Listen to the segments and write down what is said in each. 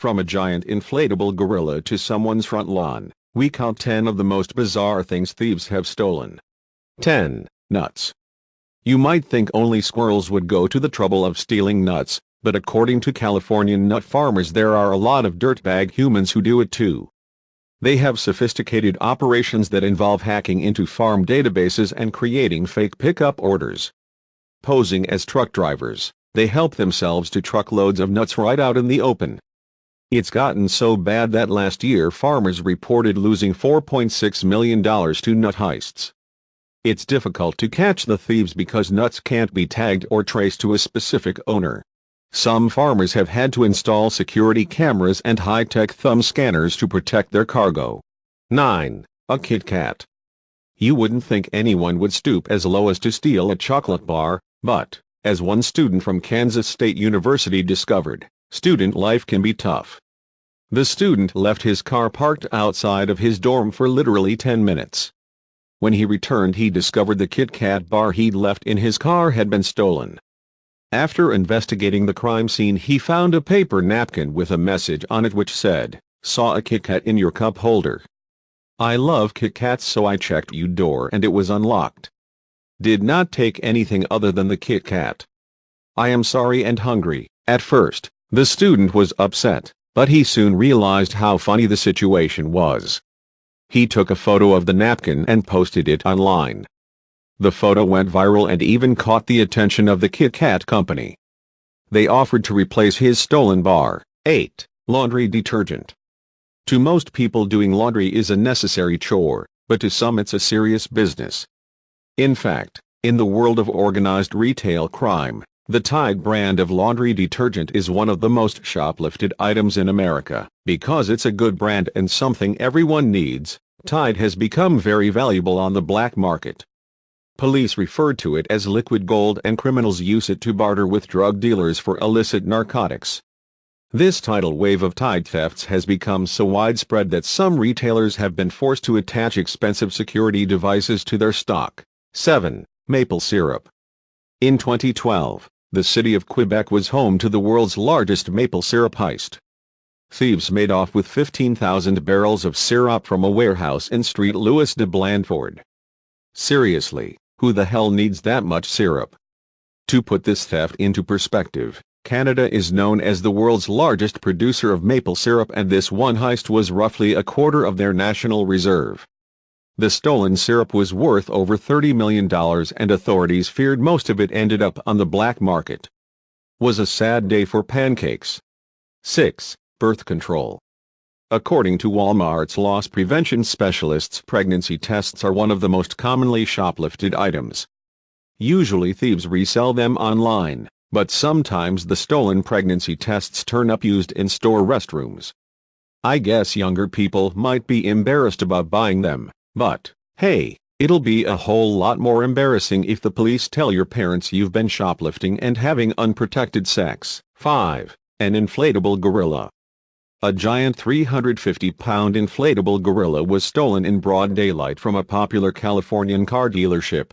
From a giant inflatable gorilla to someone's front lawn, we count 10 of the most bizarre things thieves have stolen. 10. Nuts. You might think only squirrels would go to the trouble of stealing nuts, but according to Californian nut farmers there are a lot of dirtbag humans who do it too. They have sophisticated operations that involve hacking into farm databases and creating fake pickup orders. Posing as truck drivers, they help themselves to truckloads of nuts right out in the open. It's gotten so bad that last year farmers reported losing $4.6 million to nut heists. It's difficult to catch the thieves because nuts can't be tagged or traced to a specific owner. Some farmers have had to install security cameras and high-tech thumb scanners to protect their cargo. 9. A Kit Kat. You wouldn't think anyone would stoop as low as to steal a chocolate bar, but, as one student from Kansas State University discovered, student life can be tough. The student left his car parked outside of his dorm for literally 10 minutes. When he returned, he discovered the Kit Kat bar he'd left in his car had been stolen. After investigating the crime scene, he found a paper napkin with a message on it which said, "Saw a Kit Kat in your cup holder. I love Kit Kats, so I checked your door and it was unlocked. Did not take anything other than the Kit Kat. I am sorry and hungry." At first, the student was upset, but he soon realized how funny the situation was. He took a photo of the napkin and posted it online. The photo went viral and even caught the attention of the Kit Kat company. They offered to replace his stolen bar. 8. Laundry detergent. To most people, doing laundry is a necessary chore, but to some it's a serious business. In fact, in the world of organized retail crime, the Tide brand of laundry detergent is one of the most shoplifted items in America. Because it's a good brand and something everyone needs, Tide has become very valuable on the black market. Police refer to it as liquid gold and criminals use it to barter with drug dealers for illicit narcotics. This tidal wave of Tide thefts has become so widespread that some retailers have been forced to attach expensive security devices to their stock. 7. Maple syrup. In 2012, the city of Quebec was home to the world's largest maple syrup heist. Thieves made off with 15,000 barrels of syrup from a warehouse in Street Louis de Blandford. Seriously, who the hell needs that much syrup? To put this theft into perspective, Canada is known as the world's largest producer of maple syrup, and this one heist was roughly a quarter of their national reserve. The stolen syrup was worth over $30 million and authorities feared most of it ended up on the black market. Was a sad day for pancakes. 6. Birth control. According to Walmart's loss prevention specialists, pregnancy tests are one of the most commonly shoplifted items. Usually thieves resell them online, but sometimes the stolen pregnancy tests turn up used in store restrooms. I guess younger people might be embarrassed about buying them, but, hey, it'll be a whole lot more embarrassing if the police tell your parents you've been shoplifting and having unprotected sex. 5. An inflatable gorilla. A giant 350-pound inflatable gorilla was stolen in broad daylight from a popular Californian car dealership.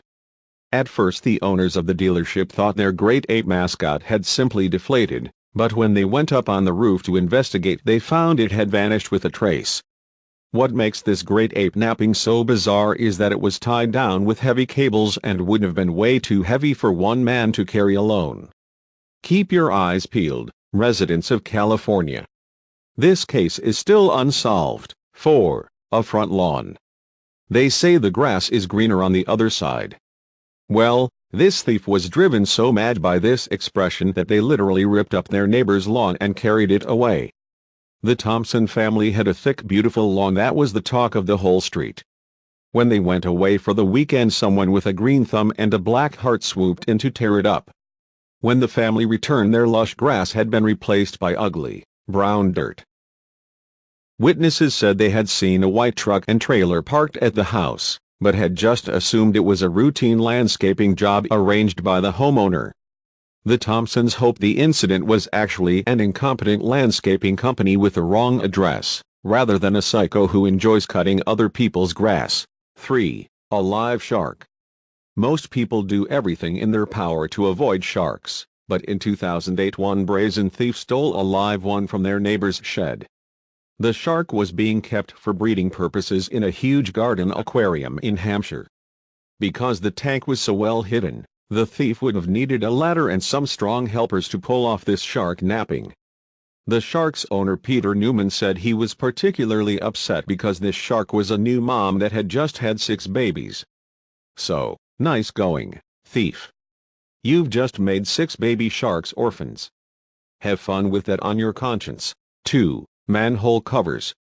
At first the owners of the dealership thought their great ape mascot had simply deflated, but when they went up on the roof to investigate they found it had vanished with a trace. What makes this great ape napping so bizarre is that it was tied down with heavy cables and would have been way too heavy for one man to carry alone. Keep your eyes peeled, residents of California. This case is still unsolved. 4. A front lawn. They say the grass is greener on the other side. Well, this thief was driven so mad by this expression that they literally ripped up their neighbor's lawn and carried it away. The Thompson family had a thick, beautiful lawn that was the talk of the whole street. When they went away for the weekend, someone with a green thumb and a black heart swooped in to tear it up. When the family returned, their lush grass had been replaced by ugly, brown dirt. Witnesses said they had seen a white truck and trailer parked at the house, but had just assumed it was a routine landscaping job arranged by the homeowner. The Thompsons hoped the incident was actually an incompetent landscaping company with the wrong address, rather than a psycho who enjoys cutting other people's grass. 3. A live shark. Most people do everything in their power to avoid sharks, But in 2008 one brazen thief stole a live one from their neighbor's shed. The shark was being kept for breeding purposes in a huge garden aquarium in Hampshire. Because the tank was so well hidden, the thief would have needed a ladder and some strong helpers to pull off this shark napping. The shark's owner Peter Newman said he was particularly upset because this shark was a new mom that had just had 6 babies. So, nice going, thief. You've just made 6 baby sharks orphans. Have fun with that on your conscience. 2. Manhole covers.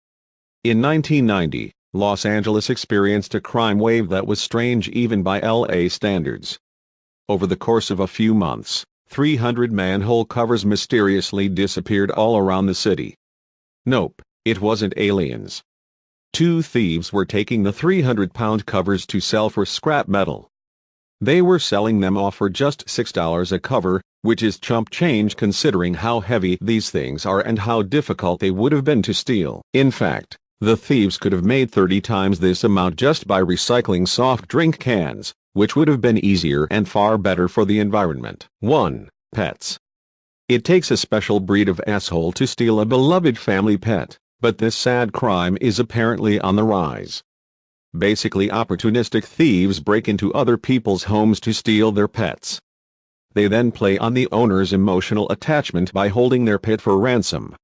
In 1990, Los Angeles experienced a crime wave that was strange even by LA standards. Over the course of a few months, 300 manhole covers mysteriously disappeared all around the city. Nope, it wasn't aliens. 2 thieves were taking the 300-pound covers to sell for scrap metal. They were selling them off for just $6 a cover, which is chump change considering how heavy these things are and how difficult they would have been to steal. In fact, the thieves could have made 30 times this amount just by recycling soft drink cans, which would have been easier and far better for the environment. 1. Pets. It takes a special breed of asshole to steal a beloved family pet, but this sad crime is apparently on the rise. Basically, opportunistic thieves break into other people's homes to steal their pets. They then play on the owner's emotional attachment by holding their pet for ransom.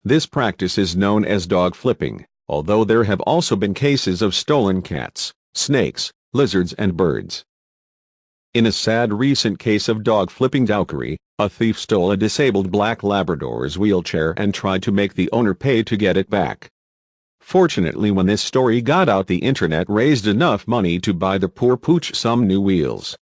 This practice is known as dog flipping, although there have also been cases of stolen cats, snakes, lizards and birds. In a sad recent case of dog flipping dowry, a thief stole a disabled black Labrador's wheelchair and tried to make the owner pay to get it back. Fortunately, when this story got out, the internet raised enough money to buy the poor pooch some new wheels.